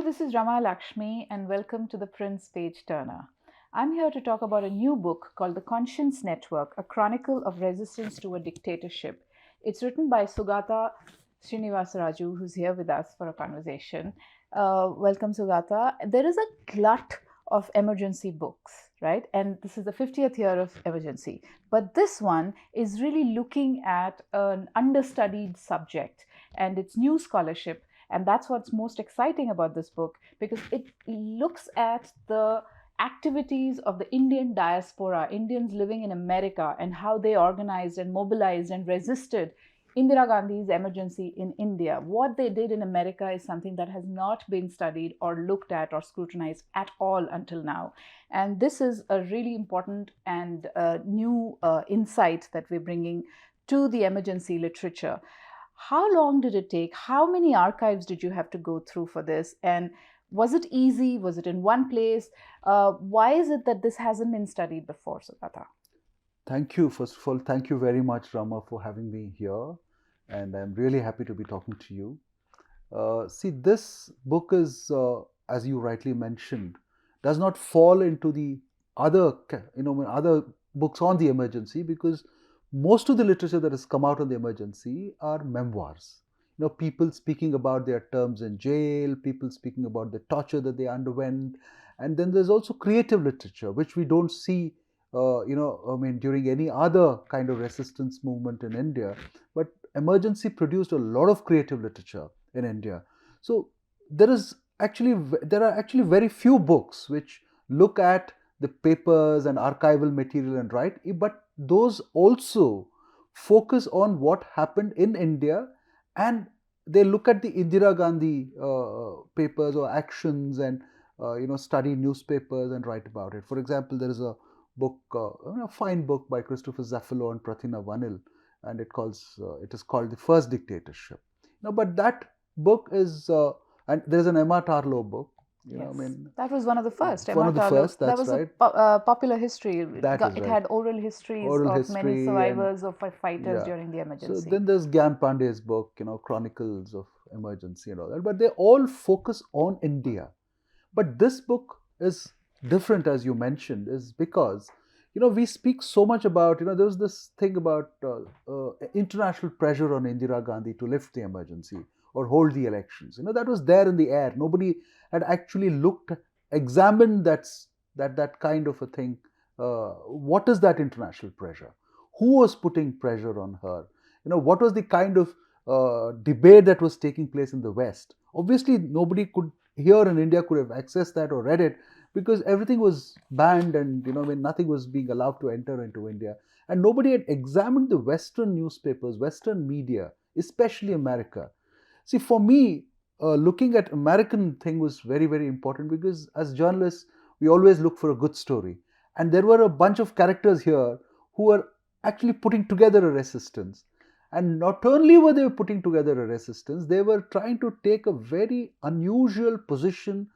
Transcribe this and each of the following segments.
this is Rama Lakshmi and welcome to the Print's Page Turner. I'm here to talk about a new book called The Conscience Network, A Chronicle of Resistance to a Dictatorship. It's written by Sugata Srinivasaraju, who's here with us for a conversation. Welcome, Sugata. There is a glut of emergency books, right? And this is the 50th year of emergency. But this one is really looking at an understudied subject and its new scholarship. And that's what's most exciting about this book, because it looks at the activities of the Indian diaspora, Indians living in America, and how they organized and mobilized and resisted Indira Gandhi's emergency in India. What they did in America is something that has not been studied or looked at or scrutinized at all until now. And this is a really important and new insight that we're bringing to the emergency literature. How long did it take? How many archives did you have to go through for this? And was it easy? Was it in one place? Why is it that this hasn't been studied before, Sugata? Thank you. First of all, thank you very much, Rama, for having me here. And I'm really happy to be talking to you. See, this book is, as you rightly mentioned, does not fall into the other, other books on the emergency, because most of the literature that has come out on the emergency are memoirs. People speaking about their terms in jail, people speaking about the torture that they underwent. And then there's also creative literature, which we don't see during any other kind of resistance movement in India. But emergency produced a lot of creative literature in India. So there are actually very few books which look at the papers and archival material and write, but those also focus on what happened in India, and they look at the Indira Gandhi papers or actions and study newspapers and write about it. For example, there is a book, a fine book by Christopher Zaffalo and Prathina Vanil, and it is called The First Dictatorship. But that book is, and there's an Emma Tarlow book. That was one of the first. One of the first. That's right. That was a popular history. It had oral histories of many survivors of fighters during the emergency. So then there's Gyan Pandey's book, Chronicles of Emergency and all that. But they all focus on India. But this book is different, as you mentioned, is because we speak so much about, there was this thing about international pressure on Indira Gandhi to lift the emergency or hold the elections. That was there in the air. Nobody had actually examined that kind of a thing. What is that international pressure? Who was putting pressure on her? What was the kind of debate that was taking place in the West? Obviously, nobody here in India could have accessed that or read it, because everything was banned and nothing was being allowed to enter into India. And nobody had examined the Western newspapers, Western media, especially America. See, for me, looking at American thing was very, very important, because as journalists, we always look for a good story. And there were a bunch of characters here who were actually putting together a resistance. And not only were they putting together a resistance, they were trying to take a very unusual position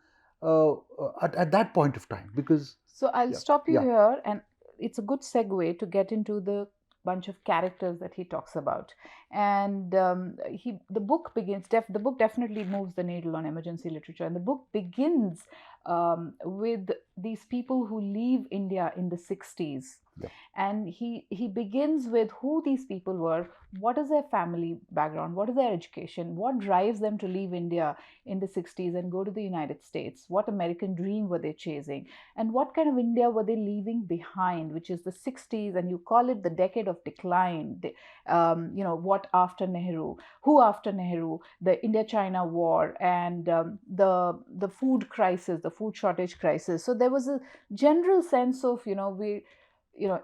at that point of time. Because so I'll stop you here, and it's a good segue to get into the bunch of characters that he talks about. And the book definitely moves the needle on emergency literature, and the book begins with these people who leave India in the 60s. And he begins with who these people were, what is their family background, what is their education, what drives them to leave India in the 60s and go to the United States, what American dream were they chasing, and what kind of India were they leaving behind, which is the 60s, and you call it the decade of decline. What after Nehru, who after Nehru, the India-China war, and the food crisis, the food shortage crisis. So there was a general sense of,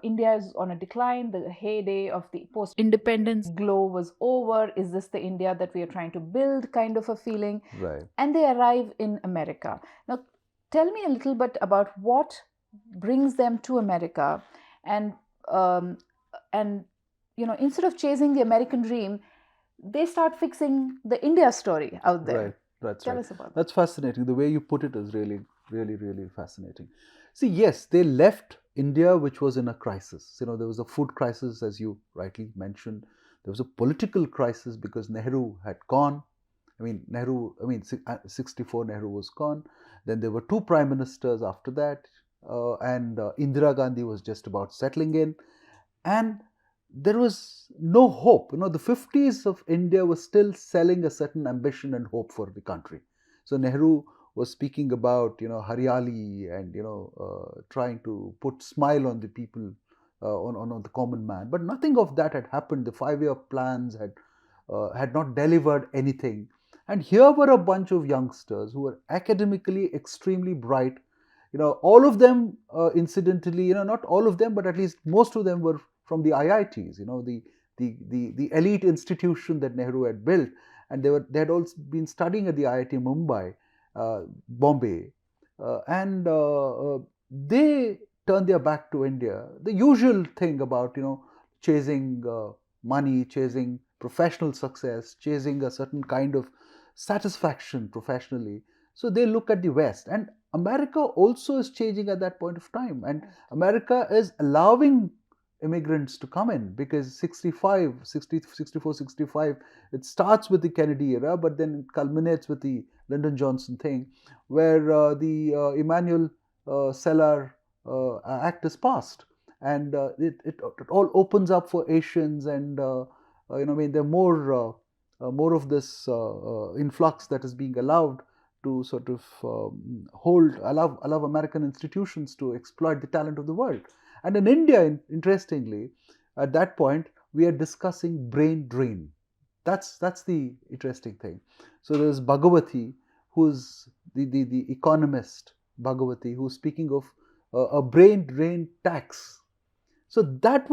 India is on a decline. The heyday of the post-independence glow was over. Is this the India that we are trying to build, kind of a feeling? Right. And they arrive in America. Now, tell me a little bit about what brings them to America, and instead of chasing the American dream, they start fixing the India story out there. Right. Tell us about that. That's fascinating. The way you put it is really, really, really fascinating. See, yes, they left India, which was in a crisis. There was a food crisis, as you rightly mentioned. There was a political crisis because Nehru had gone. I mean, 64 Nehru was gone. Then there were two prime ministers after that, and Indira Gandhi was just about settling in, and there was no hope. The 50s of India was still selling a certain ambition and hope for the country. So Nehru was speaking about Haryali and trying to put smile on the people, on the common man. But nothing of that had happened. The 5-year plans had not delivered anything. And here were a bunch of youngsters who were academically extremely bright. All of them, incidentally, not all of them, but at least most of them were from the IITs, the elite institution that Nehru had built, and they had also been studying at the IIT Mumbai, Bombay, and they turned their back to India. The usual thing about chasing money, chasing professional success, chasing a certain kind of satisfaction professionally. So they look at the West, and America also is changing at that point of time, and America is allowing immigrants to come in, because 65, 60, 64, 65, it starts with the Kennedy era, but then it culminates with the Lyndon Johnson thing, where the Emmanuel Cellar Act is passed, and it all opens up for Asians, and there are more of this influx that is being allowed to sort of allow American institutions to exploit the talent of the world. And in India, interestingly, at that point, we are discussing brain drain. That's the interesting thing. So there's Bhagavati, who's the economist, Bhagavati, who's speaking of a brain drain tax. So that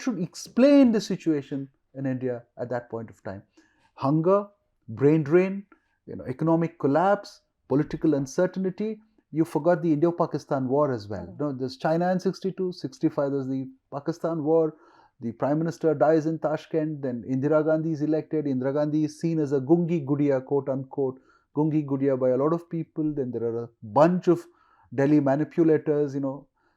should explain the situation in India at that point of time. Hunger, brain drain, economic collapse, political uncertainty. You forgot the Indo-Pakistan war as well. There's China in 62, 65, there's the Pakistan war. The Prime Minister dies in Tashkent, then Indira Gandhi is elected. Indira Gandhi is seen as a gungi gudiya, quote unquote, gungi gudiya by a lot of people. Then there are a bunch of Delhi manipulators,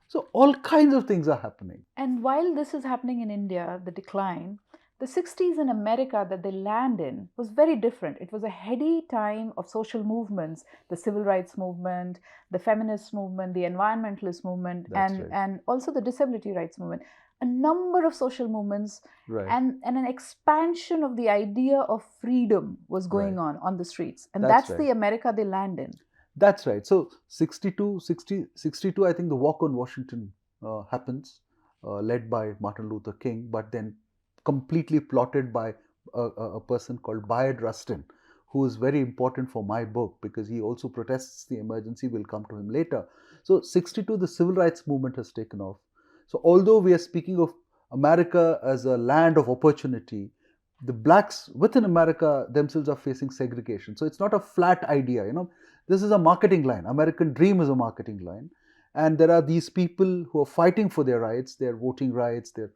So all kinds of things are happening. And while this is happening in India, the decline, the 60s in America that they land in was very different. It was a heady time of social movements, the civil rights movement, the feminist movement, the environmentalist movement, and also the disability rights movement. A number of social movements, and an expansion of the idea of freedom was going on the streets. And that's the America they land in. That's right. So 62, I think the Walk on Washington happens, led by Martin Luther King, but then completely plotted by a person called Bayard Rustin, who is very important for my book because he also protests the emergency. We'll come to him later. So 62, the civil rights movement has taken off. So although we are speaking of America as a land of opportunity, the blacks within America themselves are facing segregation. So it's not a flat idea, This is a marketing line. American dream is a marketing line. And there are these people who are fighting for their rights, their voting rights, there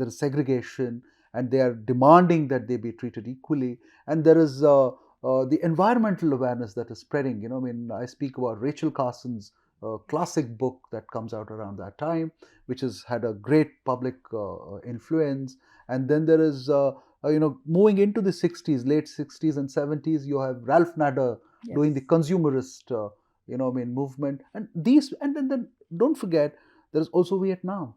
is segregation, and they are demanding that they be treated equally. And there is the environmental awareness that is spreading. I speak about Rachel Carson's classic book that comes out around that time, which has had a great public influence. And then there is, moving into the 60s, late 60s and 70s, you have Ralph Nader doing the consumerist, movement. And then don't forget, there is also Vietnam.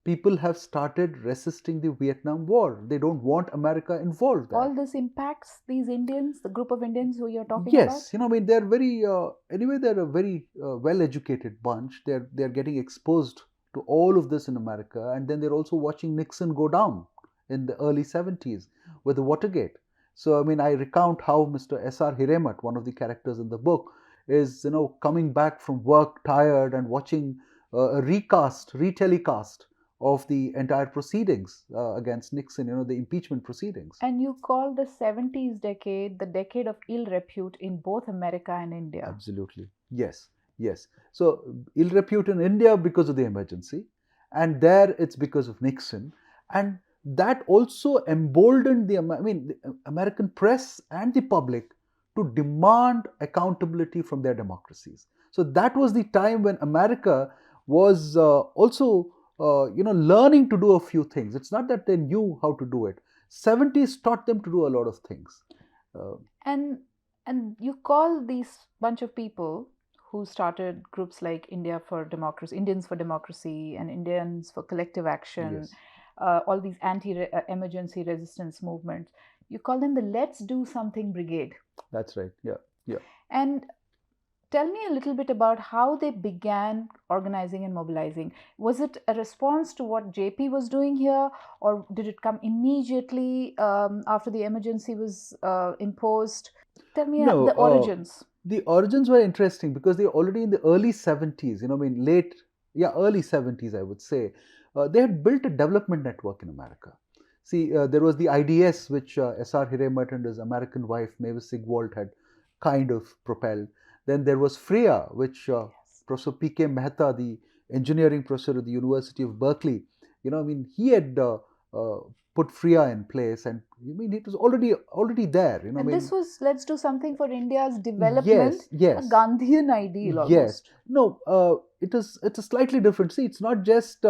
People have started resisting the Vietnam War. They don't want America involved there. All this impacts these Indians, the group of Indians who you're talking about? Yes, they're very, they're a very well-educated bunch. They're getting exposed to all of this in America. And then they're also watching Nixon go down in the early 70s with the Watergate. So, I recount how Mr. S.R. Hiremat, one of the characters in the book, is, coming back from work tired and watching a retelecast of the entire proceedings against Nixon, the impeachment proceedings. And you call the 70s decade the decade of ill repute in both America and India. Absolutely. Yes. So ill repute in India because of the emergency, and there it's because of Nixon. And that also emboldened the American press and the public to demand accountability from their democracies. So that was the time when America was also learning to do a few things. It's not that they knew how to do it. 70s taught them to do a lot of things. And you call these bunch of people who started groups like Indians for Democracy, and Indians for Collective Action, Yes, all these anti-emergency resistance movements. You call them the Let's Do Something Brigade. that's right. Yeah, yeah. And tell me a little bit about how they began organizing and mobilizing. Was it a response to what JP was doing here, or did it come immediately after the emergency was imposed? Tell me No, the origins. the origins were interesting because they were already in the early 70s, I mean, early 70s, I would say. They had built a development network in America. See, there was the IDS, which S.R. Hiremat and his American wife, Mavis Sigwalt, had kind of propelled. Then there was FREA, which Professor P.K. Mehta, the engineering professor at the University of Berkeley, he had uh, put FREA in place, and it was already there. And this was Let's Do Something for India's Yes, development, a yes, Gandhian ideal yes. almost. No, it's a slightly different. See, it's not just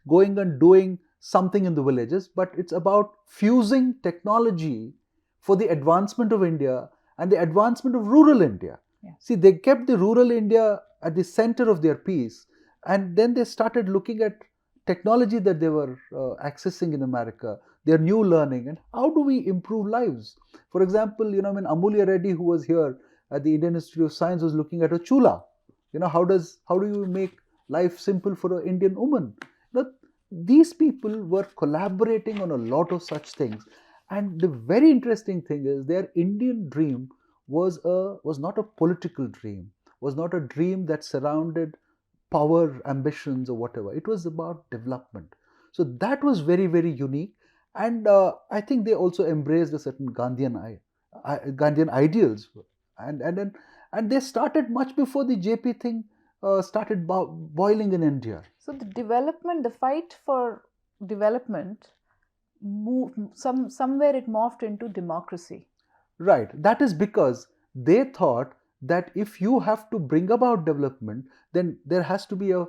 going and doing something in the villages, but it's about fusing technology for the advancement of India and the advancement of rural India. Yeah. See, they kept the rural India at the center of their piece, and then they started looking at technology that they were accessing in America, their new learning, and how do we improve lives. For example, Amulya Reddy, who was here at the Indian Institute of Science, was looking at a chula. How do you make life simple for an Indian woman? These people were collaborating on a lot of such things, and the very interesting thing is their Indian dream was not a political dream, was not a dream that surrounded power ambitions or whatever. It was about development. So that was very, very unique, and I think they also embraced a certain Gandhian ideals, and they started much before the JP thing started boiling in India. So the fight for development, somewhere it morphed into democracy. Right. That is because they thought that if you have to bring about development, then there has to be a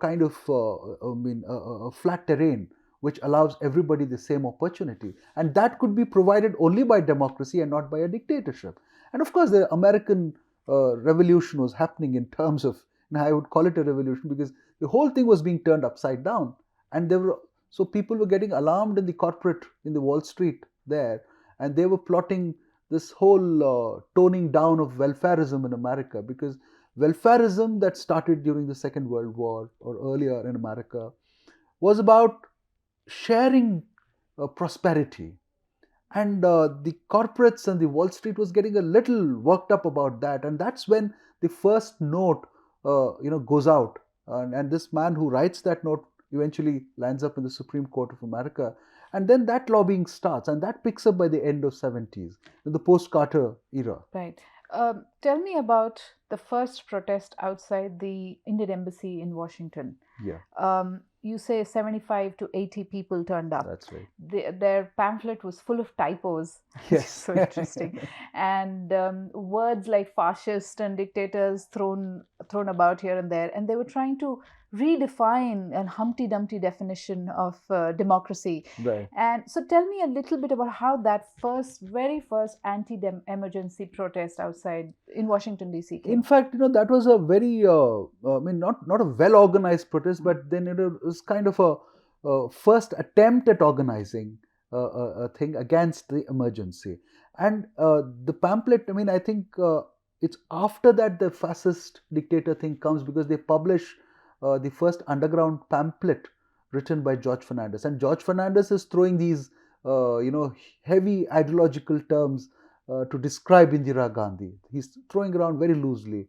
kind of a flat terrain which allows everybody the same opportunity, and that could be provided only by democracy and not by a dictatorship. And of course, the American revolution was happening in terms of, I would call it a revolution because the whole thing was being turned upside down, and so people were getting alarmed in the Wall Street there, and they were plotting this whole toning down of welfarism in America, because welfarism that started during the Second World War or earlier in America was about sharing prosperity. And the corporates and the Wall Street was getting a little worked up about that. And that's when the first note goes out. And this man who writes that note eventually lands up in the Supreme Court of America. And then that lobbying starts, and that picks up by the end of 70s, in the post-Carter era. Right. Tell me about the first protest outside the Indian Embassy in Washington. Yeah. You say 75 to 80 people turned up. That's right. Their pamphlet was full of typos. Yes. So interesting. And words like fascist and dictators thrown about here and there. And they were trying to redefine an Humpty Dumpty definition of democracy. Right. And so tell me a little bit about how that very first anti-emergency protest outside in Washington, D.C. came. In fact, that was a very, not a well-organized protest, but then it was kind of a first attempt at organizing a thing against the emergency. And the pamphlet, I think it's after that the fascist dictator thing comes, because they publish the first underground pamphlet written by George Fernandez. And George Fernandez is throwing these, heavy ideological terms to describe Indira Gandhi. He's throwing around very loosely.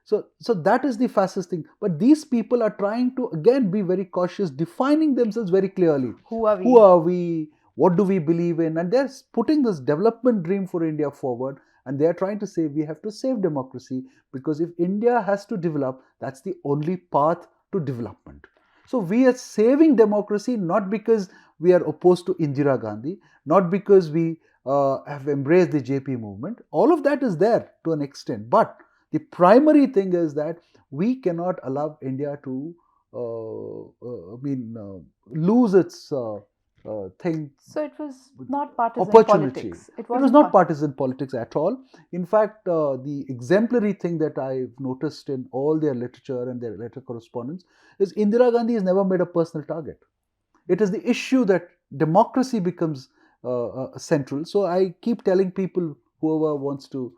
So that is the fascist thing. But these people are trying to, again, be very cautious, defining themselves very clearly. Who are we? Who are we? What do we believe in? And they're putting this development dream for India forward. And they're trying to say we have to save democracy, because if India has to develop, that's the only path to development. So we are saving democracy not because we are opposed to Indira Gandhi, not because we have embraced the JP movement. All of that is there to an extent. But the primary thing is that we cannot allow India to lose its thing. So it was not partisan Opportunity. politics. It was not partisan politics at all. In fact, the exemplary thing that I've noticed in all their literature and their letter correspondence is Indira Gandhi has never made a personal target. It is the issue that democracy becomes central. So I keep telling people, whoever wants to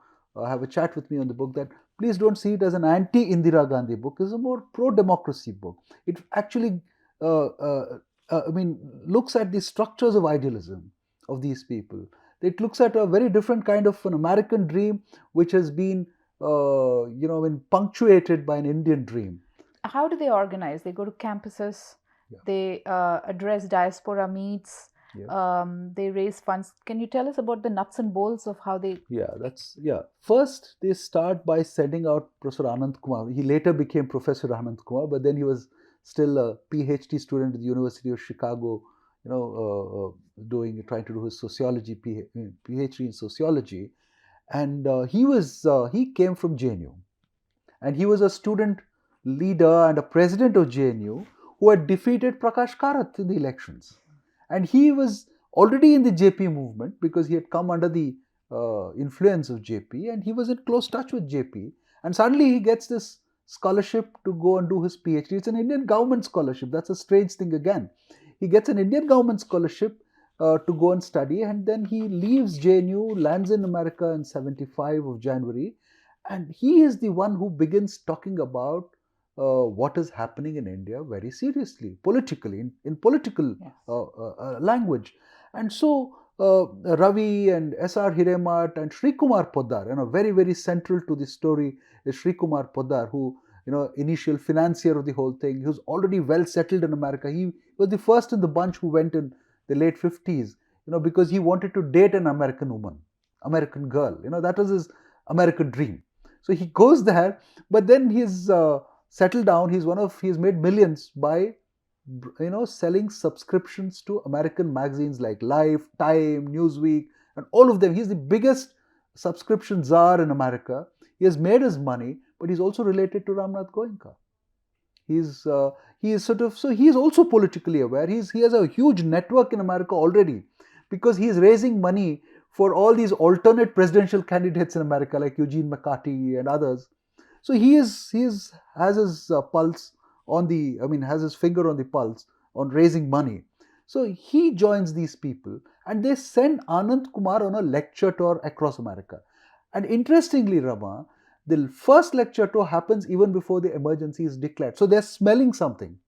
have a chat with me on the book, that please don't see it as an anti-Indira Gandhi book. It's a more pro-democracy book. It actually, looks at the structures of idealism of these people. It looks at a very different kind of an American dream, which has been, punctuated by an Indian dream. How do they organize? They go to campuses. Yeah. They address diaspora meets. Yeah. They raise funds. Can you tell us about the nuts and bolts of how they? First, they start by sending out Professor Anand Kumar. He later became Professor Anand Kumar, but then he was still a PhD student at the University of Chicago, trying to do his sociology, PhD in sociology, and he came from JNU, and he was a student leader and a president of JNU who had defeated Prakash Karath in the elections. And he was already in the JP movement because he had come under the influence of JP, and he was in close touch with JP. And suddenly he gets this scholarship to go and do his PhD. It's an Indian government scholarship. That's a strange thing again. He gets an Indian government scholarship to go and study, and then he leaves JNU, lands in America in 75 of January, and he is the one who begins talking about what is happening in India very seriously, politically, in political language. And so Ravi and S.R. Hiremat and Sri Kumar Poddar, very, very central to the story is Sri Kumar Poddar, who, initial financier of the whole thing. He was already well settled in America. He was the first in the bunch who went in the late 50s, because he wanted to date an American woman, American girl. That was his American dream. So he goes there, but then he's settled down. He's made millions by, selling subscriptions to American magazines like Life, Time, Newsweek, and all of them. He's the biggest subscription czar in America. He has made his money, but he's also related to Ramnath Goenka. He is also politically aware. He has a huge network in America already, because he is raising money for all these alternate presidential candidates in America, like Eugene McCarthy and others. So has his pulse on has his finger on the pulse on raising money. So he joins these people, and they send Anand Kumar on a lecture tour across America. And interestingly, Rama, the first lecture tour happens even before the emergency is declared. So they're smelling something.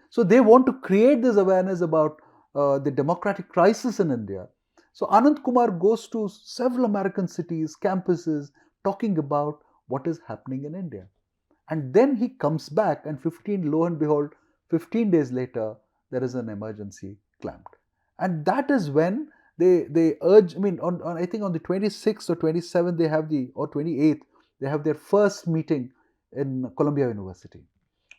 So they want to create this awareness about the democratic crisis in India. So Anand Kumar goes to several American cities, campuses, talking about what is happening in India. And then he comes back, and lo and behold, 15 days later, there is an emergency clamped. And that is when they urge, I think on the 26th or 27th, or 28th, they have their first meeting in Columbia University,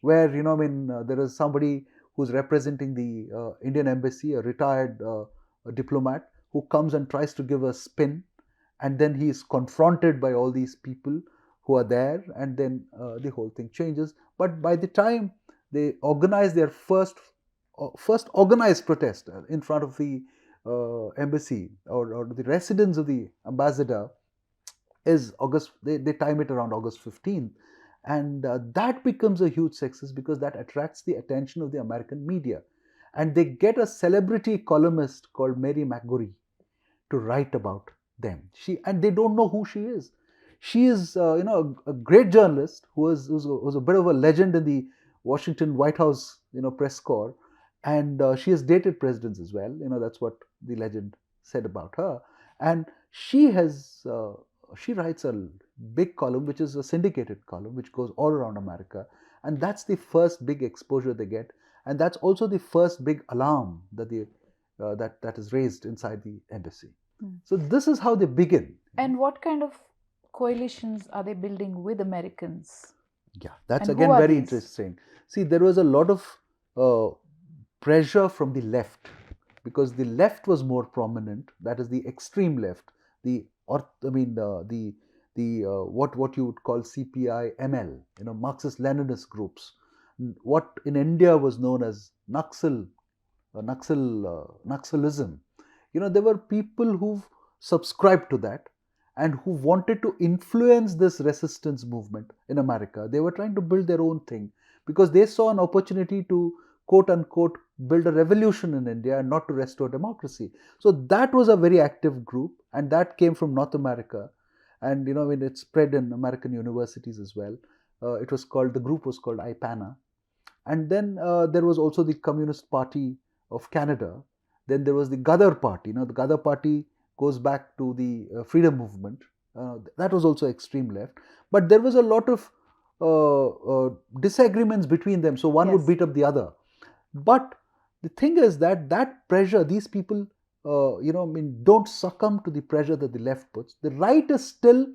where, there is somebody who's representing the Indian embassy, a retired diplomat, who comes and tries to give a spin, and then he is confronted by all these people who are there, and then the whole thing changes. But by the time they organize their first organized protest in front of the embassy or the residence of the ambassador is August. They time it around August 15th, and that becomes a huge success because that attracts the attention of the American media, and they get a celebrity columnist called Mary McGorry to write about them. And they don't know who she is. She is, a great journalist who was a bit of a legend in the Washington White House, press corps, and she has dated presidents as well. That's what the legend said about her. And she writes a big column, which is a syndicated column, which goes all around America, and that's the first big exposure they get, and that's also the first big alarm that that is raised inside the embassy. So this is how they begin. And what kind of coalitions are they building with Americans? Yeah, that's again very interesting. See, there was a lot of pressure from the left, because the left was more prominent. That is the extreme left, what you would call CPI, ML, Marxist-Leninist groups. What in India was known as Naxal Naxalism. There were people who subscribed to that and who wanted to influence this resistance movement in America. They were trying to build their own thing because they saw an opportunity to, quote unquote, build a revolution in India and not to restore democracy. So that was a very active group, and that came from North America. And it spread in American universities as well. The group was called IPANA. And then there was also the Communist Party of Canada. Then there was the Gadar Party. The Gadar Party goes back to the freedom movement. That was also extreme left. But there was a lot of disagreements between them. So one would beat up the other. But the thing is that pressure, these people, don't succumb to the pressure that the left puts. The right is still,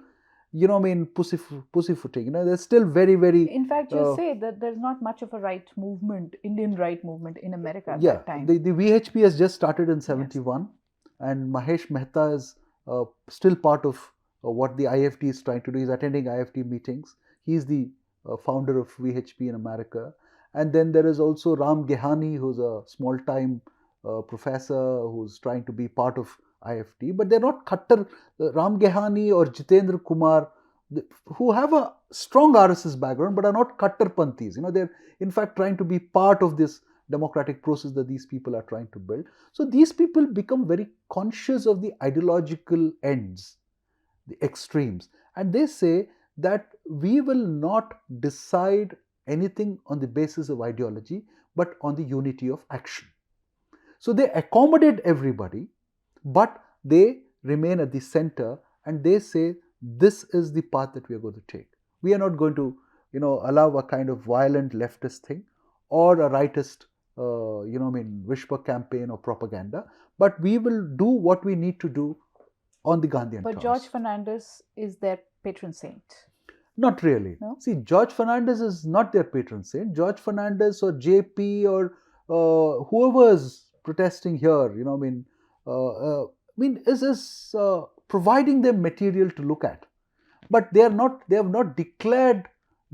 pussyfooting. They're still very, very. In fact, you say that there's not much of a right movement, Indian right movement in America at that time. The VHP has just started in 71, and Mahesh Mehta is still part of what the IFD is trying to do. He's attending IFD meetings. He's the founder of VHP in America. And then there is also Ram Gehani, who's a small-time professor who's trying to be part of IFD. But they're not Khattar. Ram Gehani or Jitendra Kumar, who have a strong RSS background but are not Khattarpanthis. They're in fact trying to be part of this democratic process that these people are trying to build. So these people become very conscious of the ideological ends, the extremes. And they say that we will not decide anything on the basis of ideology, but on the unity of action. So they accommodate everybody, but they remain at the center, and they say this is the path that we are going to take. We are not going to, allow a kind of violent leftist thing or a rightist, whisper campaign or propaganda, but we will do what we need to do on the Gandhian terms. But George Fernandez is their patron saint. Not really. No? See, George Fernandez is not their patron saint. George Fernandez or JP or whoever is protesting here, is providing them material to look at. But they have not declared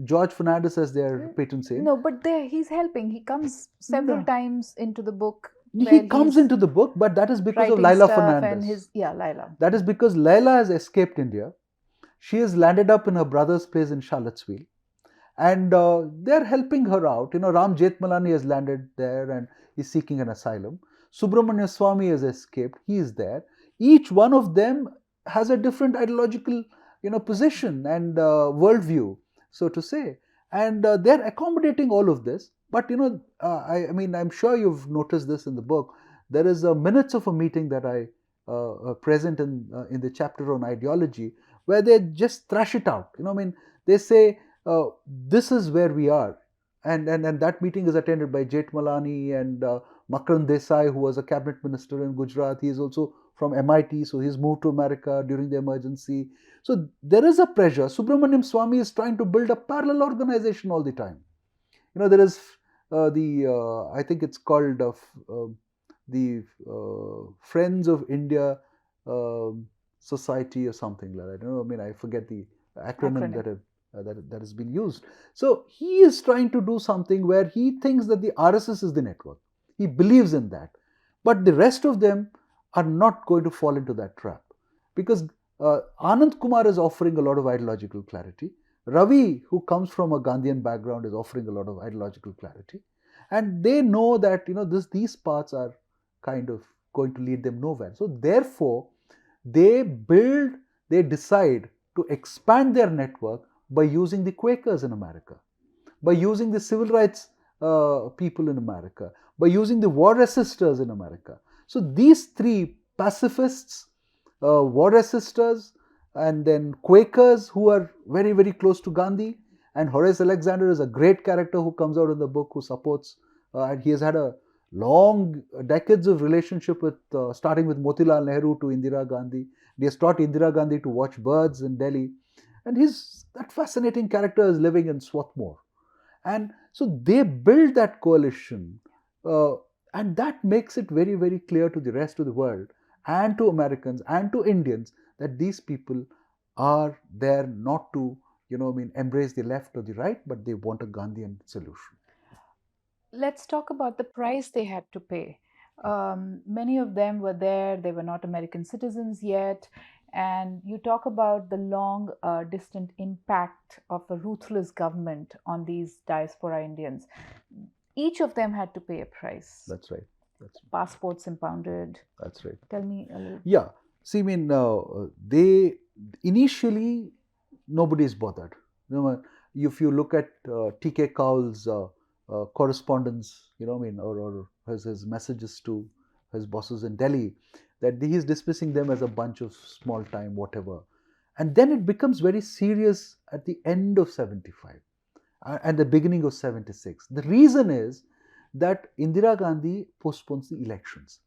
George Fernandez as their patron saint. No, but he's helping. He comes several times into the book. He comes into the book, but that is because of Laila Fernandez. Laila. That is because Laila has escaped India. She has landed up in her brother's place in Charlottesville, and they're helping her out. Ram Jethmalani has landed there and is seeking an asylum. Subramanya Swamy has escaped. He is there. Each one of them has a different ideological, position and worldview, so to say. And they're accommodating all of this. But, I'm sure you've noticed this in the book. There is minutes of a meeting that I present in the chapter on ideology, where they just thrash it out. They say, this is where we are. And that meeting is attended by Jethmalani and Makarand Desai, who was a cabinet minister in Gujarat. He is also from MIT, so he's moved to America during the emergency. So there is a pressure. Subramaniam Swamy is trying to build a parallel organization all the time. There is I think it's called the Friends of India Society or something like that. I forget the acronym. That has been used. So he is trying to do something where he thinks that the RSS is the network. He believes in that. But the rest of them are not going to fall into that trap. Because Anand Kumar is offering a lot of ideological clarity. Ravi, who comes from a Gandhian background, is offering a lot of ideological clarity. And they know that these paths are kind of going to lead them nowhere. So therefore, they decide to expand their network by using the Quakers in America, by using the civil rights people in America, by using the war resistors in America. So these three, pacifists, war resistors, and then Quakers, who are very, very close to Gandhi, and Horace Alexander is a great character who comes out in the book, who supports, and he has had a long decades of relationship with, starting with Motilal Nehru to Indira Gandhi. He has taught Indira Gandhi to watch birds in Delhi. And that fascinating character is living in Swarthmore. And so they build that coalition, and that makes it very, very clear to the rest of the world and to Americans and to Indians that these people are there not to, embrace the left or the right, but they want a Gandhian solution. Let's talk about the price they had to pay. Many of them were there, they were not American citizens yet. And you talk about the long, distant impact of a ruthless government on these diaspora Indians. Each of them had to pay a price. That's right. That's Passports impounded. That's right. Tell me a little. Yeah. See, I mean, they initially nobody is bothered. You know, if you look at T.K. Cowell's correspondence, or his messages to his bosses in Delhi, that he is dismissing them as a bunch of small time, whatever. And then it becomes very serious at the end of 75 and the beginning of 76. The reason is that Indira Gandhi postpones the elections.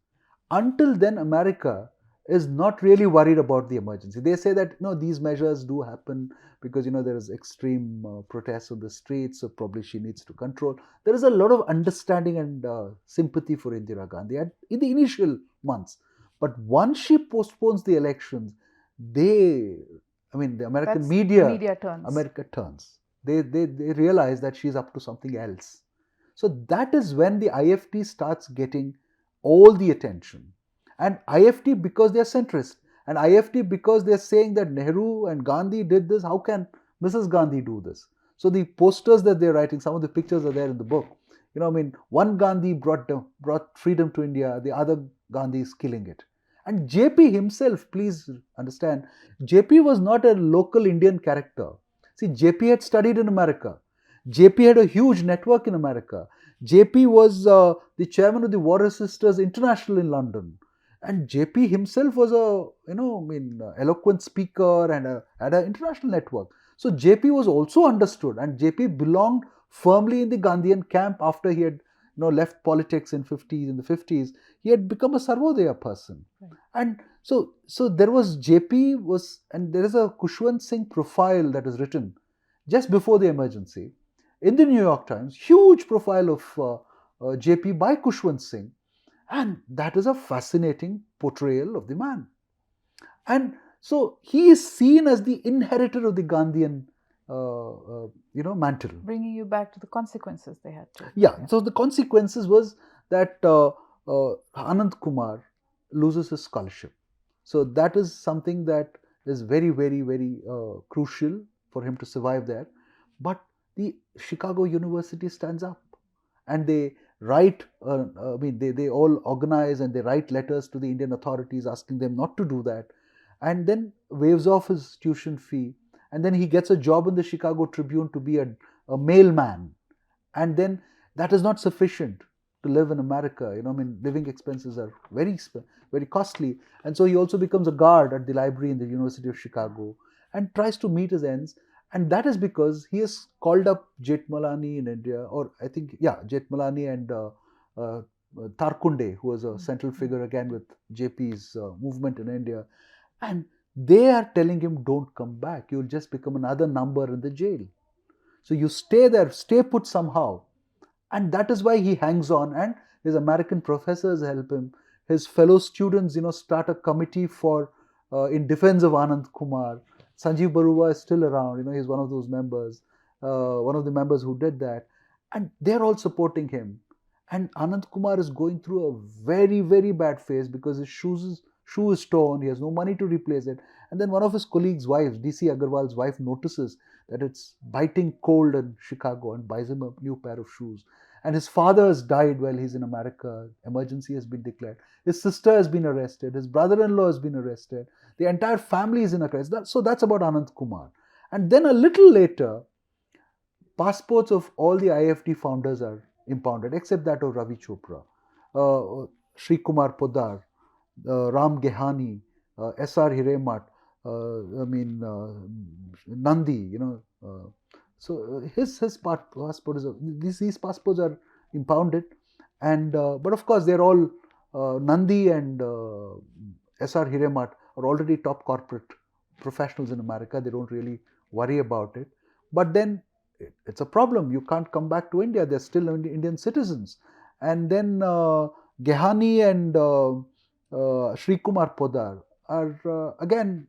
Until then, America is not really worried about the emergency. They say that these measures do happen because there is extreme protests on the streets, so probably she needs to control. There is a lot of understanding and sympathy for Indira Gandhi in the initial months. But once she postpones the elections, the American media turns. America turns. They realize that she's up to something else. So that is when the IFD starts getting all the attention. And IFD because they're centrist, and IFD because they're saying that Nehru and Gandhi did this, how can Mrs. Gandhi do this? So the posters that they're writing, some of the pictures are there in the book. One Gandhi brought freedom to India, the other Gandhi is killing it. And JP himself, please understand, JP was not a local Indian character. See, JP had studied in America. JP had a huge network in America. JP was the chairman of the Warrior Sisters International in London. And JP himself was eloquent speaker and had an international network. So JP was also understood, and JP belonged firmly in the Gandhian camp after he had left politics in the 50s. He had become a Sarvodaya person. Right. And so there was JP and there is a Khushwant Singh profile that is written just before the emergency in the New York Times, huge profile of JP by Khushwant Singh. And that is a fascinating portrayal of the man. And so he is seen as the inheritor of the Gandhian, mantle. Bringing you back to the consequences they had to. Yeah. So the consequences was that Anand Kumar loses his scholarship. So that is something that is very, very, very crucial for him to survive there. But the Chicago University stands up, and they write, they all organize and they write letters to the Indian authorities asking them not to do that, and then waives off his tuition fee, and then he gets a job in the Chicago Tribune to be a mailman, and then that is not sufficient to live in America. Living expenses are very, very costly, and so he also becomes a guard at the library in the University of Chicago and tries to meet his ends. And that is because he has called up Jethmalani in India, or I think, Jethmalani and Tarkunde, who was a central figure again with JP's movement in India. And they are telling him, don't come back. You'll just become another number in the jail. So you stay there, stay put somehow. And that is why he hangs on, and his American professors help him. His fellow students, start a committee in defense of Anand Kumar. Sanjeev Barua is still around, he's one of those members, one of the members who did that. And they're all supporting him. And Anand Kumar is going through a very, very bad phase because his shoe is torn, he has no money to replace it. And then one of his colleagues' wives, D.C. Agarwal's wife, notices that it's biting cold in Chicago and buys him a new pair of shoes. And his father has died while he's in America. Emergency has been declared. His sister has been arrested. His brother-in-law has been arrested. The entire family is in a crisis. So that's about Anand Kumar. And then a little later, passports of all the IFD founders are impounded, except that of Ravi Chopra, Sri Kumar Poddar, Ram Gehani, S.R. Hiremat, Nandi, so his passport is these passports are impounded, and but of course they're all Nandi and S.R. Hiremat are already top corporate professionals in America. They don't really worry about it. But then it's a problem. You can't come back to India. They're still Indian citizens. And then Gehani and Sri Kumar Poddar are again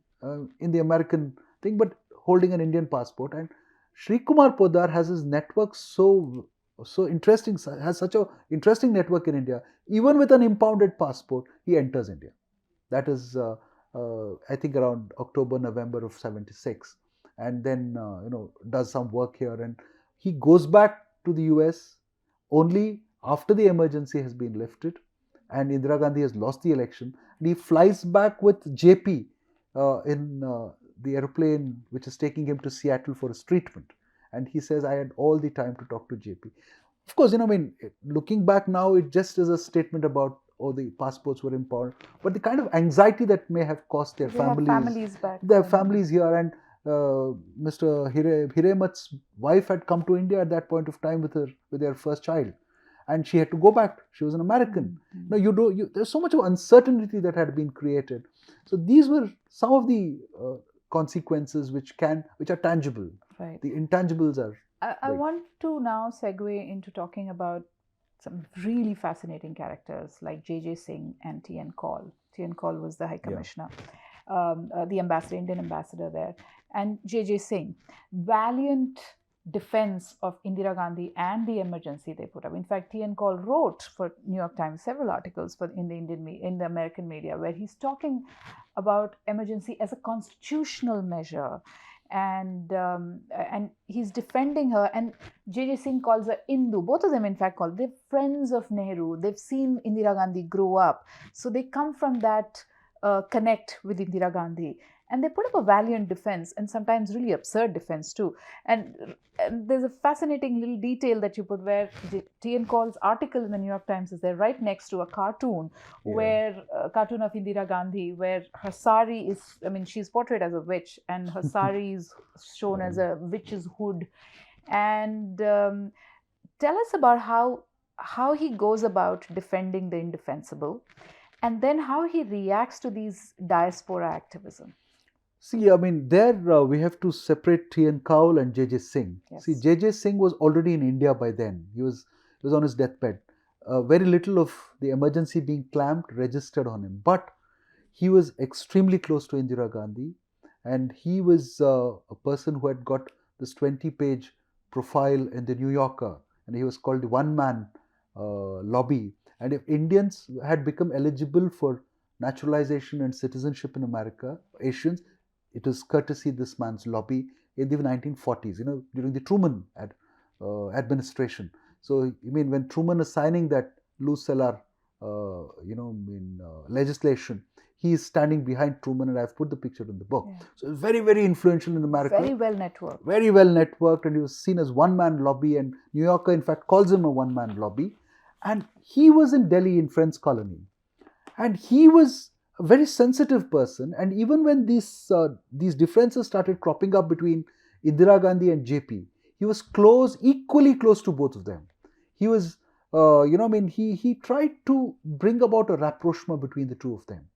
in the American thing, but holding an Indian passport. And Sri Kumar Poddar has his network so so interesting, has such a interesting network in India. Even with an impounded passport, he enters India. That is, I think, around October, November of '76, and then does some work here, and he goes back to the US only after the emergency has been lifted, and Indira Gandhi has lost the election, and he flies back with JP in the airplane which is taking him to Seattle for his treatment, and he says, "I had all the time to talk to JP." Of course, looking back now, it just is a statement about, oh, the passports were impounded, but the kind of anxiety that may have cost their families back. Their families here, and Mr. Hiremat's wife had come to India at that point of time with their first child, and she had to go back. She was an American. There's so much of uncertainty that had been created. So these were some of the consequences which are tangible. Right. The intangibles are. I want to now segue into talking about some really fascinating characters like J.J. Singh and T.N. Kaul. T.N. Kaul was the High Commissioner, the Indian ambassador there. And J.J. Singh, valiant defense of Indira Gandhi and the emergency they put up. In fact, T.N. Kaul wrote for New York Times several articles in the American media where he's talking about emergency as a constitutional measure. And he's defending her, and J.J. Singh calls her Indu. Both of them, in fact, they're friends of Nehru. They've seen Indira Gandhi grow up, so they come from that connect with Indira Gandhi, and they put up a valiant defense, and sometimes really absurd defense too. And there's a fascinating little detail that you put where T.N. Kaul's article in the New York Times is there right next to a cartoon, where a cartoon of Indira Gandhi, where her sari is, she's portrayed as a witch, and her sari is shown as a witch's hood. And tell us about how he goes about defending the indefensible, and then how he reacts to these diaspora activism. See, there we have to separate T.N. Kaul and J.J. Singh. Yes. See, J.J. Singh was already in India by then. He was on his deathbed. Very little of the emergency being clamped registered on him. But he was extremely close to Indira Gandhi. And he was a person who had got this 20-page profile in the New Yorker. And he was called the one-man lobby. And if Indians had become eligible for naturalization and citizenship in America, Asians, it was courtesy this man's lobby in the 1940s, during the Truman administration. So, when Truman is signing that Luz-Cellar, legislation, he is standing behind Truman, and I've put the picture in the book. Yeah. So, it's very, very influential in America. Very well networked. Very well networked, and he was seen as one-man lobby, and New Yorker, in fact, calls him a one-man lobby. And he was in Delhi in Friends Colony, and he was a very sensitive person. And even when these differences started cropping up between Indira Gandhi and JP, he was equally close to both of them. He was, he tried to bring about a rapprochement between the two of them.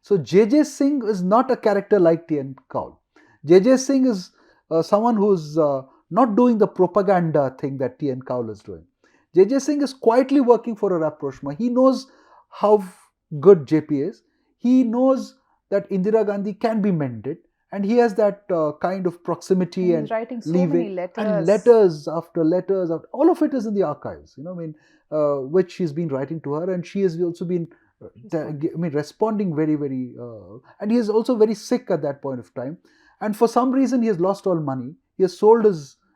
So J.J. Singh is not a character like T.N. Kaul. J.J. Singh is someone who's not doing the propaganda thing that T.N. Kaul is doing. J.J. Singh is quietly working for a rapprochement. He knows how good JP is. He knows that Indira Gandhi can be mended, and he has that kind of proximity and writing so many letters. And letters after letters. All of it is in the archives, which he's been writing to her, and she has also been responding very, very... and he is also very sick at that point of time. And for some reason, he has lost all money. He has sold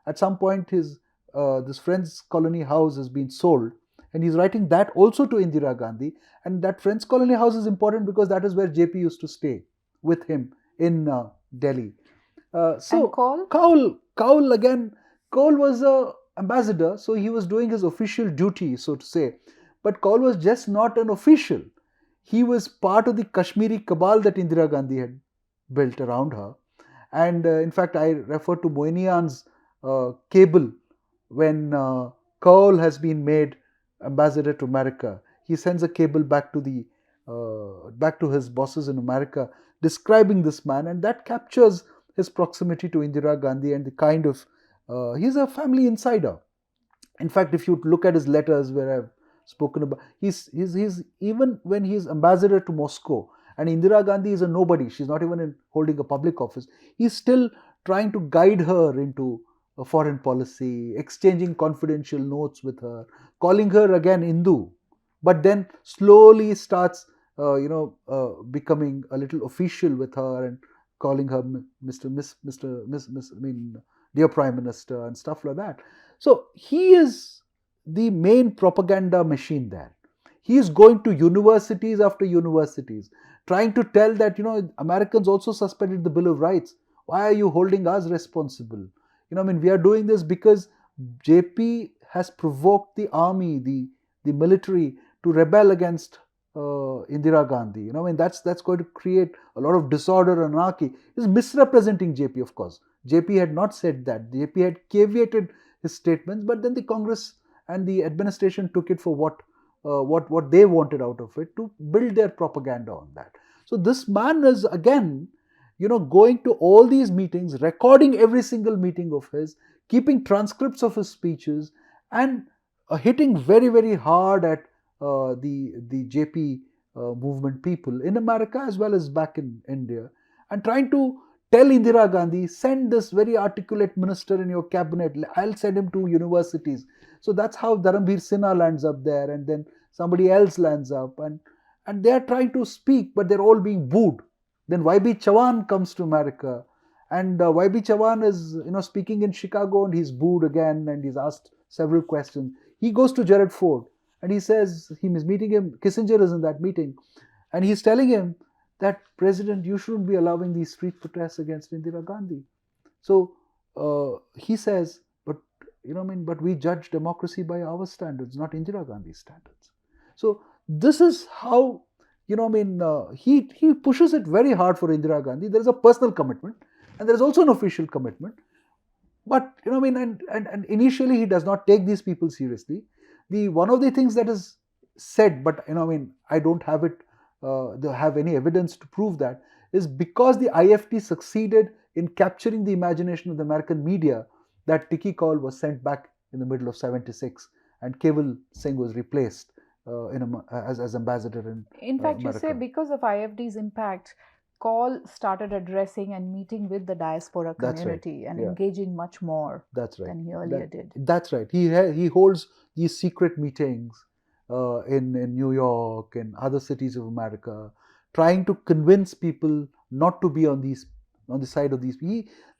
at some point, this Friends Colony house has been sold. And he's writing that also to Indira Gandhi. And that Friends Colony house is important because that is where JP used to stay with him in Delhi. So Kaul again, Kaul was an ambassador, so he was doing his official duty, so to say. But Kaul was just not an official. He was part of the Kashmiri cabal that Indira Gandhi had built around her. And in fact, I refer to Moynihan's cable when Kaul has been made ambassador to America. He sends a cable back to his bosses in America describing this man, and that captures his proximity to Indira Gandhi and the kind of he's a family insider. In fact, if you look at his letters where I've spoken about, he's even when he's ambassador to Moscow and Indira Gandhi is a nobody, she's not even holding a public office, he's still trying to guide her into foreign policy, exchanging confidential notes with her, calling her again Hindu, but then slowly starts, becoming a little official with her and calling her dear Prime Minister and stuff like that. So he is the main propaganda machine there. He is going to universities after universities, trying to tell that, Americans also suspended the Bill of Rights. Why are you holding us responsible? We are doing this because JP has provoked the army, the military, to rebel against Indira Gandhi. That's going to create a lot of disorder and anarchy. He's misrepresenting JP, of course. JP had not said that. JP had caveated his statements, but then the Congress and the administration took it for what they wanted out of it, to build their propaganda on that. So this man is again, going to all these meetings, recording every single meeting of his, keeping transcripts of his speeches, and hitting very, very hard at the JP movement people in America as well as back in India, and trying to tell Indira Gandhi, send this very articulate minister in your cabinet, I'll send him to universities. So that's how Dharamveer Sinha lands up there, and then somebody else lands up, and they're trying to speak, but they're all being booed. Then YB Chavan comes to America, and YB Chavan is speaking in Chicago, and he's booed again, and he's asked several questions. He goes to Gerald Ford, and he says, he is meeting him, Kissinger is in that meeting, and he's telling him that, President, you shouldn't be allowing these street protests against Indira Gandhi. So he says, but we judge democracy by our standards, not Indira Gandhi's standards. So this is how, he pushes it very hard for Indira Gandhi. There is a personal commitment, and there is also an official commitment. But, and initially he does not take these people seriously. One of the things that is said, but, I don't have it, have any evidence to prove that, is because the IFD succeeded in capturing the imagination of the American media, that Tikki Kaul was sent back in the middle of 76, and Keval Singh was replaced as ambassador in fact, America. You say because of IFD's impact, Kaul started addressing and meeting with the diaspora community, and engaging much more than he earlier did. That's right. He holds these secret meetings in New York and other cities of America, trying to convince people not to be on the side of these.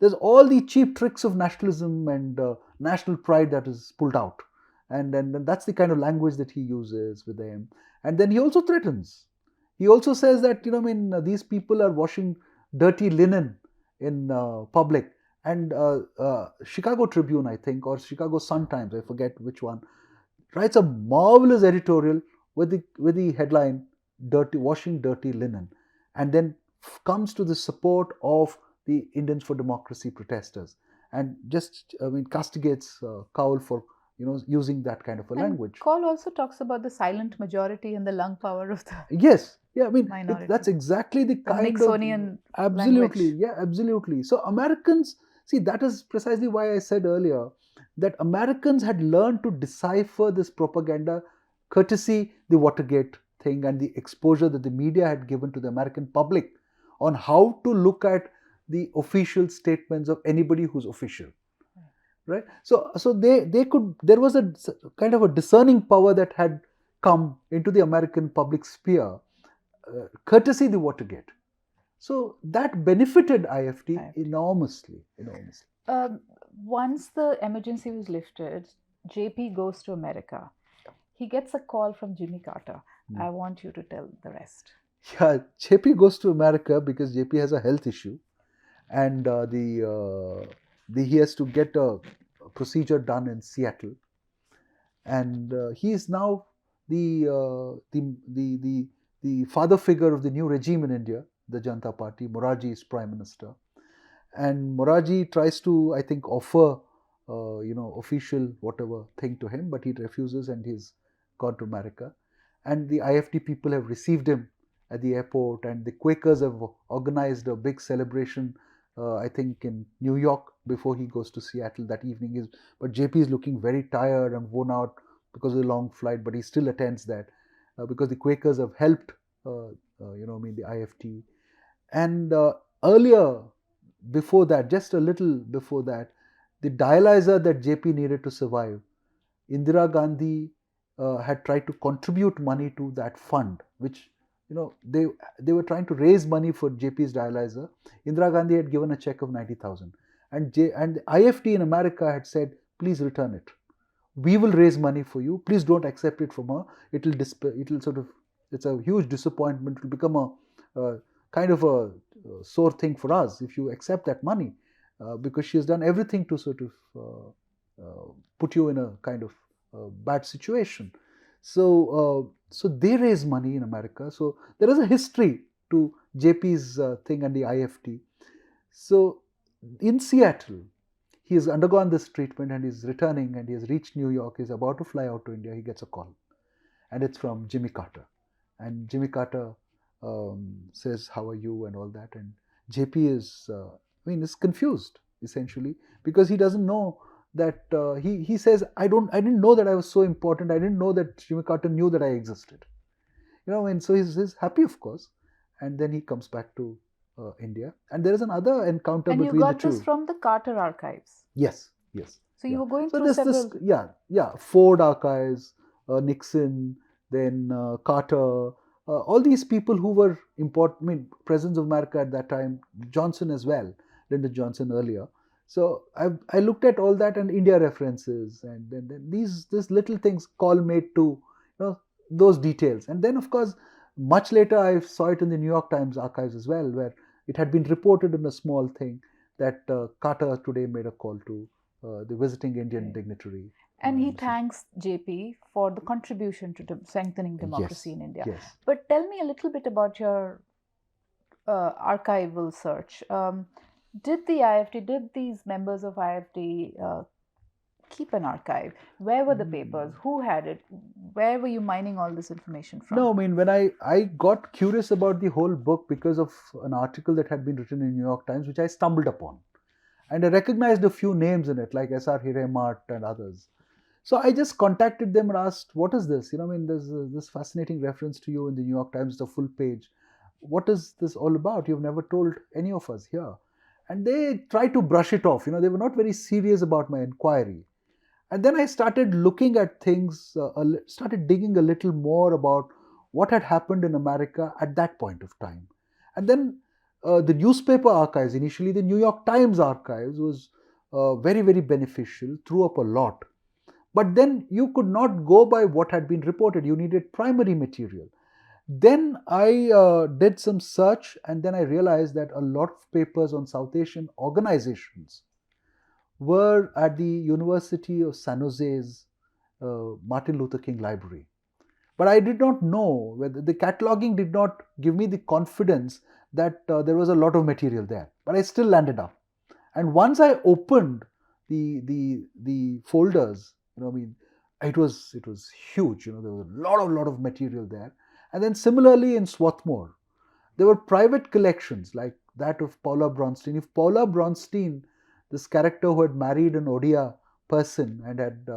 There's all the cheap tricks of nationalism and national pride that is pulled out, and that's the kind of language that he uses with them. And then he also threatens. He also says that these people are washing dirty linen in public. And Chicago Tribune, I think, or Chicago Sun-Times, I forget which one, writes a marvelous editorial with the headline "Washing Dirty Linen," and then comes to the support of the Indians for Democracy protesters, and just castigates Kaul for using that kind of a language. Kaul also talks about the silent majority and the lung power of the minority. That's exactly the kind Nixonian of absolutely language. Yeah, absolutely. So Americans, see, that is precisely why I said earlier that Americans had learned to decipher this propaganda, courtesy the Watergate thing and the exposure that the media had given to the American public on how to look at the official statements of anybody who's official. Right? So they could, there was a kind of a discerning power that had come into the American public sphere, courtesy the Watergate. So that benefited IFD enormously. Once the emergency was lifted, JP goes to America. He gets a call from Jimmy Carter. I want you to tell the rest. Yeah, JP goes to America because JP has a health issue, and he has to get a procedure done in Seattle, and he is now the father figure of the new regime in India, the Janata Party. Morarji is Prime Minister, and Morarji tries to, I think, offer official whatever thing to him, but he refuses, and he's gone to America. And the IFD people have received him at the airport, and the Quakers have organized a big celebration, I think in New York, before he goes to Seattle that evening. But JP is looking very tired and worn out because of the long flight, but he still attends that because the Quakers have helped the IFD. And earlier, before that, just a little before that, the dialyzer that JP needed to survive, Indira Gandhi had tried to contribute money to that fund, which they were trying to raise money for JP's dialyzer. Indira Gandhi had given a check of 90,000, and the IFD in America had said, please return it. We will raise money for you. Please don't accept it from her. It'll sort of, it's a huge disappointment. It will become a kind of a sore thing for us if you accept that money, because she has done everything to sort of put you in a kind of bad situation. So they raise money in America. So there is a history to JP's thing and the IFT. So in Seattle, he has undergone this treatment and he's returning and he has reached New York. He's about to fly out to India. He gets a call, and it's from Jimmy Carter. And Jimmy Carter says, "How are you?" and all that. And JP is confused essentially, because he doesn't know that he says, I didn't know that I was so important. I didn't know that Jimmy Carter knew that I existed. And so he's happy, of course, and then he comes back to India, and there is another encounter between the two. And you got this from the Carter archives. Yes. So you were going through several. Ford archives, Nixon, then Carter, all these people who were important. Presidents of America at that time, Johnson as well, Lyndon Johnson earlier. So I looked at all that and India references, and then these little things call made to those details. And then of course much later I saw it in the New York Times archives as well, where it had been reported in a small thing that Carter today made a call to the visiting Indian dignitary. And he thanks JP for the contribution to strengthening democracy in India. Yes. But tell me a little bit about your archival search. Did these members of IFD keep an archive? Where were the papers? Who had it? Where were you mining all this information from? No, when I got curious about the whole book because of an article that had been written in New York Times, which I stumbled upon. And I recognized a few names in it, like S.R. Hiremart and others. So I just contacted them and asked, what is this? There's this fascinating reference to you in the New York Times, the full page. What is this all about? You've never told any of us here. And they tried to brush it off. They were not very serious about my inquiry. And then I started looking at things, started digging a little more about what had happened in America at that point of time. And then the newspaper archives, initially the New York Times archives, was very, very beneficial, threw up a lot. But then you could not go by what had been reported. You needed primary material. Then I did some search, and then I realized that a lot of papers on South Asian organizations were at the University of San Jose's Martin Luther King Library. But I did not know whether the cataloging did not give me the confidence that there was a lot of material there. But I still landed up. And once I opened the folders, it was huge. There was a lot of material there. And then similarly in Swarthmore, there were private collections like that of Paula Bronstein. If Paula Bronstein, this character who had married an Odia person and had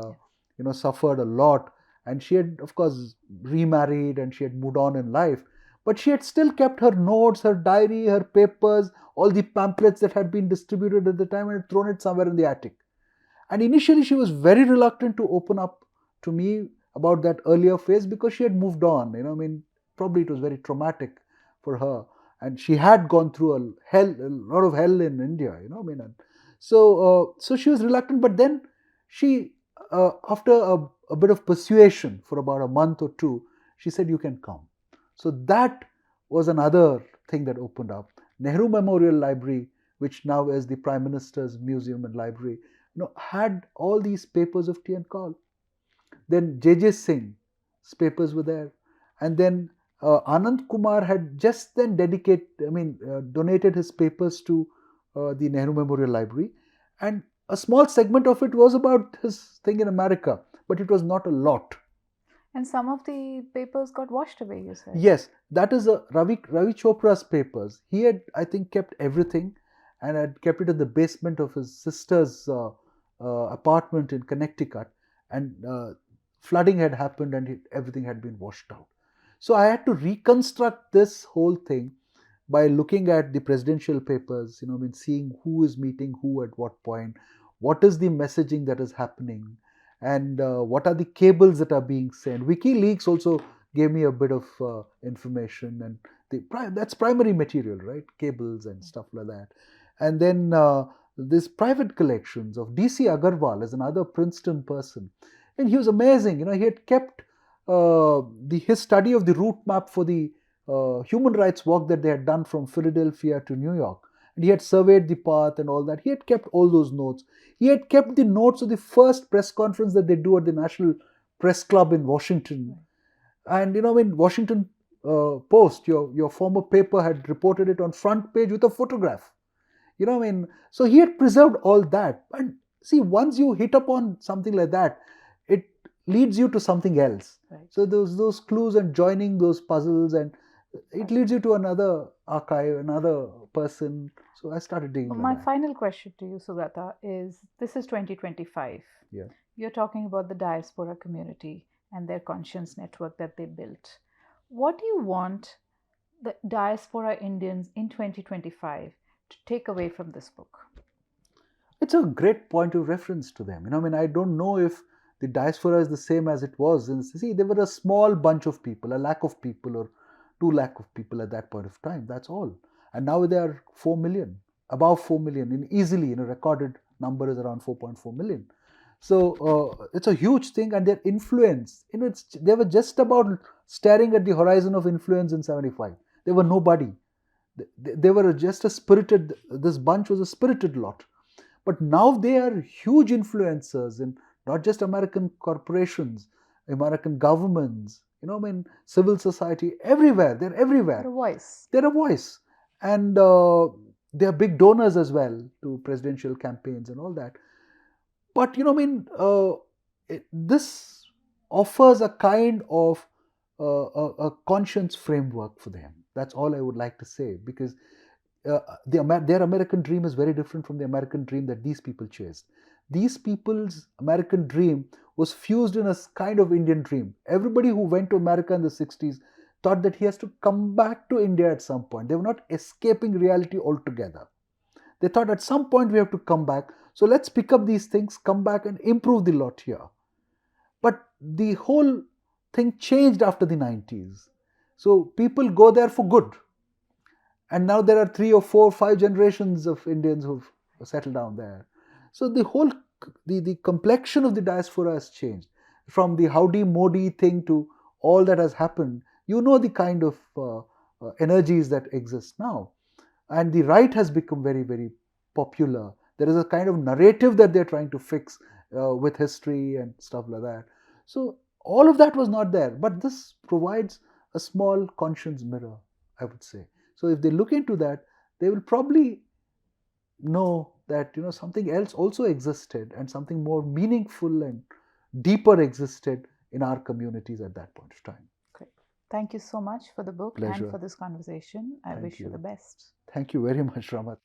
suffered a lot, and she had of course remarried and she had moved on in life, but she had still kept her notes, her diary, her papers, all the pamphlets that had been distributed at the time, and had thrown it somewhere in the attic. And initially she was very reluctant to open up to me about that earlier phase because she had moved on. Probably it was very traumatic for her, and she had gone through a lot of hell in India. So she was reluctant. But then she, after a bit of persuasion for about a month or two, she said, "You can come." So that was another thing that opened up. Nehru Memorial Library, which now is the Prime Minister's Museum and Library, had all these papers of T.N. Kaul. Then J.J. Singh's papers were there. And then Anand Kumar had just then donated his papers to the Nehru Memorial Library. And a small segment of it was about his thing in America, but it was not a lot. And some of the papers got washed away, you said? Yes, that is Ravi Chopra's papers. He had, I think, kept everything and had kept it in the basement of his sister's apartment in Connecticut. And flooding had happened and everything had been washed out. So I had to reconstruct this whole thing by looking at the presidential papers, seeing who is meeting who at what point, what is the messaging that is happening, and what are the cables that are being sent. WikiLeaks also gave me a bit of information, and that's primary material, right? Cables and stuff like that. And then this private collections of DC Agarwal as another Princeton person, and he was amazing. He had kept his study of the route map for the human rights walk that they had done from Philadelphia to New York. And he had surveyed the path and all that. He had kept all those notes. He had kept the notes of the first press conference that they do at the National Press Club in Washington. And when Washington Post, your former paper, had reported it on front page with a photograph. So he had preserved all that. And see, once you hit upon something like that, it leads you to something else. Right. So those clues and joining those puzzles, and it leads you to another archive, another person. So I started digging. My final question to you, Sugata, is this is 2025. Yeah. You're talking about the diaspora community and their conscience network that they built. What do you want the diaspora Indians in 2025 to take away from this book? It's a great point of reference to them. I don't know if the diaspora is the same as it was. And see, there were a small bunch of people, a lakh of people or 2 lakh of people at that point of time. That's all. And now there are 4 million, above 4 million, easily, recorded number is around 4.4 million. So it's a huge thing, and their influence, they were just about staring at the horizon of influence in 75. They were nobody. They were just this bunch was a spirited lot. But now they are huge influencers in not just American corporations, American governments, civil society, everywhere. They're everywhere. They're a voice. They're a voice. And they are big donors as well to presidential campaigns and all that. But, this offers a kind of a conscience framework for them. That's all I would like to say, because their American dream is very different from the American dream that these people chased. These people's American dream was fused in a kind of Indian dream. Everybody who went to America in the 60s thought that he has to come back to India at some point. They were not escaping reality altogether. They thought at some point we have to come back. So let's pick up these things, come back and improve the lot here. But the whole thing changed after the 90s. So people go there for good. And now there are 3 or 4 or 5 generations of Indians who've settled down there. So the whole, the complexion of the diaspora has changed. From the Howdy Modi thing to all that has happened, the kind of energies that exist now. And the right has become very, very popular. There is a kind of narrative that they're trying to fix with history and stuff like that. So all of that was not there. But this provides a small conscience mirror, I would say. So if they look into that, they will probably know that something else also existed, and something more meaningful and deeper existed in our communities at that point of time. Great. Thank you so much for the book. Pleasure. And for this conversation. I wish you the best. Thank you very much, Rama.